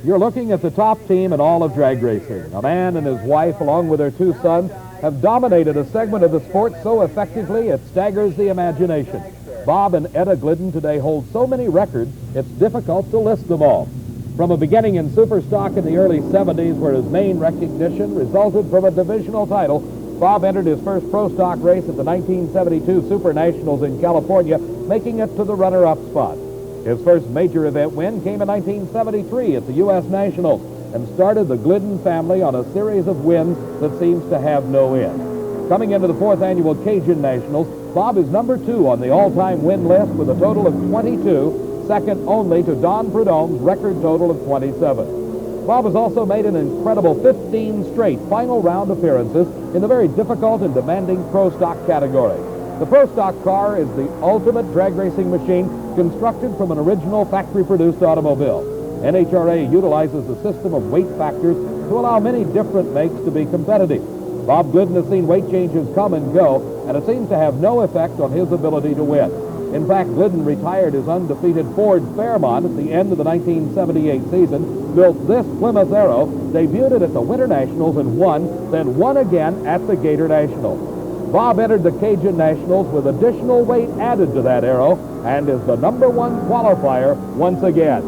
You're looking at the top team in all of drag racing. A man and his wife, along with their 2 sons, have dominated a segment of the sport so effectively it staggers the imagination. Bob and Etta Glidden today hold so many records, it's difficult to list them all. From a beginning in Superstock in the early 70s, where his main recognition resulted from a divisional title, Bob entered his first pro stock race at the 1972 Super Nationals in California, making it to the runner-up spot. His first major event win came in 1973 at the U.S. Nationals and started the Glidden family on a series of wins that seems to have no end. Coming into the 4th annual Cajun Nationals, Bob is number 2 on the all-time win list with a total of 22, second only to Don Prudhomme's record total of 27. Bob has also made an incredible 15 straight final round appearances in the very difficult and demanding pro stock category. The pro stock car is the ultimate drag racing machine constructed from an original factory-produced automobile. NHRA utilizes a system of weight factors to allow many different makes to be competitive. Bob Glidden has seen weight changes come and go, and it seems to have no effect on his ability to win. In fact, Glidden retired his undefeated Ford Fairmont at the end of the 1978 season, built this Plymouth Arrow, debuted it at the Winter Nationals and won, then won again at the Gator Nationals. Bob entered the Cajun Nationals with additional weight added to that Arrow and is the number 1 qualifier once again.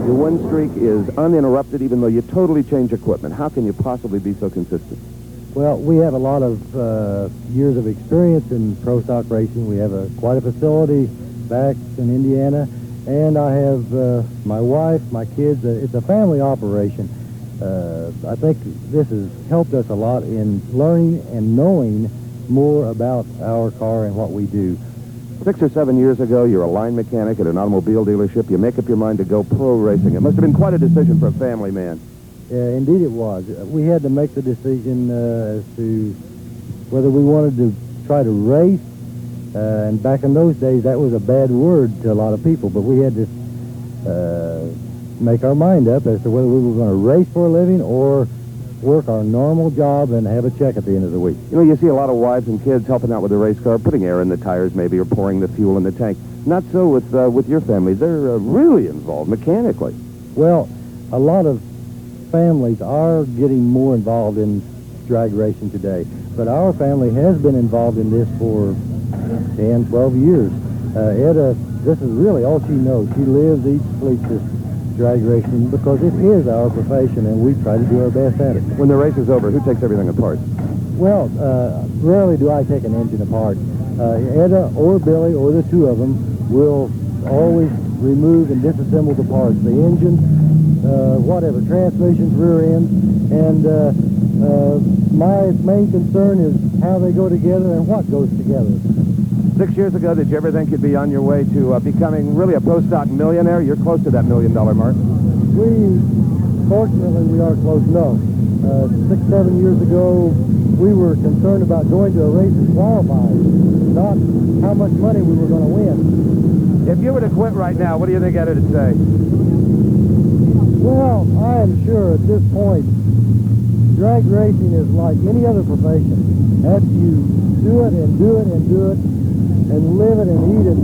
Your win streak is uninterrupted even though you totally change equipment. How can you possibly be so consistent? Well, we have a lot of years of experience in pro stock racing. We have quite a facility back in Indiana, and I have my wife, my kids. It's a family operation. I think this has helped us a lot in learning and knowing more about our car and what we do. 6 or 7 years ago, you're a line mechanic at an automobile dealership. You make up your mind to go pro racing. It must have been quite a decision for a family man. Indeed it was. We had to make the decision as to whether we wanted to try to race, and back in those days that was a bad word to a lot of people, but we had to make our mind up as to whether we were going to race for a living or work our normal job and have a check at the end of the week. You know, you see a lot of wives and kids helping out with the race car, putting air in the tires maybe, or pouring the fuel in the tank. Not so with your family. They're really involved mechanically. Well, a lot of families are getting more involved in drag racing today, but our family has been involved in this for 10, 12 years. Etta, this is really all she knows. She lives, eats, sleeps this drag racing because it is our profession, and we try to do our best at it. When the race is over, who takes everything apart? Well, rarely do I take an engine apart. Etta or Billy or the 2 of them will always remove and disassemble the parts. The engine, whatever, transmissions, rear ends, and my main concern is how they go together and what goes together. 6 years ago, did you ever think you'd be on your way to becoming really a pro stock millionaire? You're close to that $1 million mark. Fortunately, we are close. No. 6, 7 years ago, we were concerned about going to a race and qualifying, not how much money we were going to win. If you were to quit right now, what do you think Etta would say? Well, I am sure at this point, drag racing is like any other profession. After you do it and do it and do it, and live it and eat it,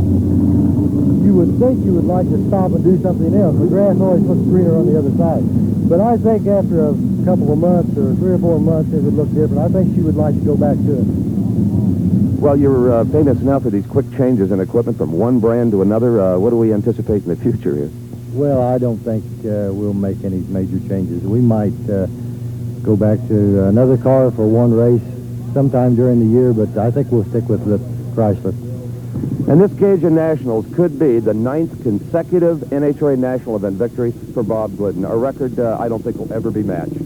you would think you would like to stop and do something else. The grass always looks greener on the other side. But I think after a couple of months or 3 or 4 months, it would look different. I think she would like to go back to it. Well, you're famous now for these quick changes in equipment from one brand to another. What do we anticipate in the future here? Well, I don't think we'll make any major changes. We might go back to another car for one race sometime during the year, but I think we'll stick with the Chrysler. And this Cajun Nationals could be the 9th consecutive NHRA national event victory for Bob Glidden, a record I don't think will ever be matched.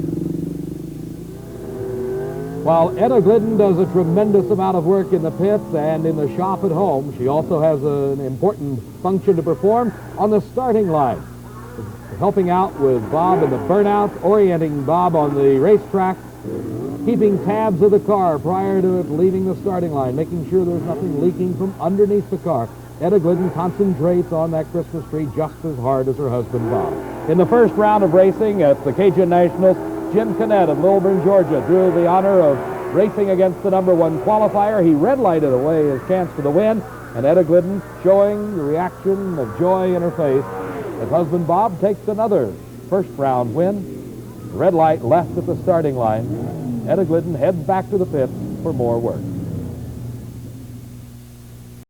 While Etta Glidden does a tremendous amount of work in the pits and in the shop at home, she also has an important function to perform on the starting line, helping out with Bob in the burnouts, orienting Bob on the racetrack, keeping tabs of the car prior to it leaving the starting line, making sure there's nothing leaking from underneath the car. Etta Glidden concentrates on that Christmas tree just as hard as her husband, Bob. In the first round of racing at the Cajun Nationals, Jim Canet of Lilburn, Georgia, drew the honor of racing against the number 1 qualifier. He red-lighted away his chance for the win, and Etta Glidden, showing the reaction of joy in her face, as husband Bob takes another first-round win. The red light left at the starting line. Etta Glidden heads back to the pit for more work.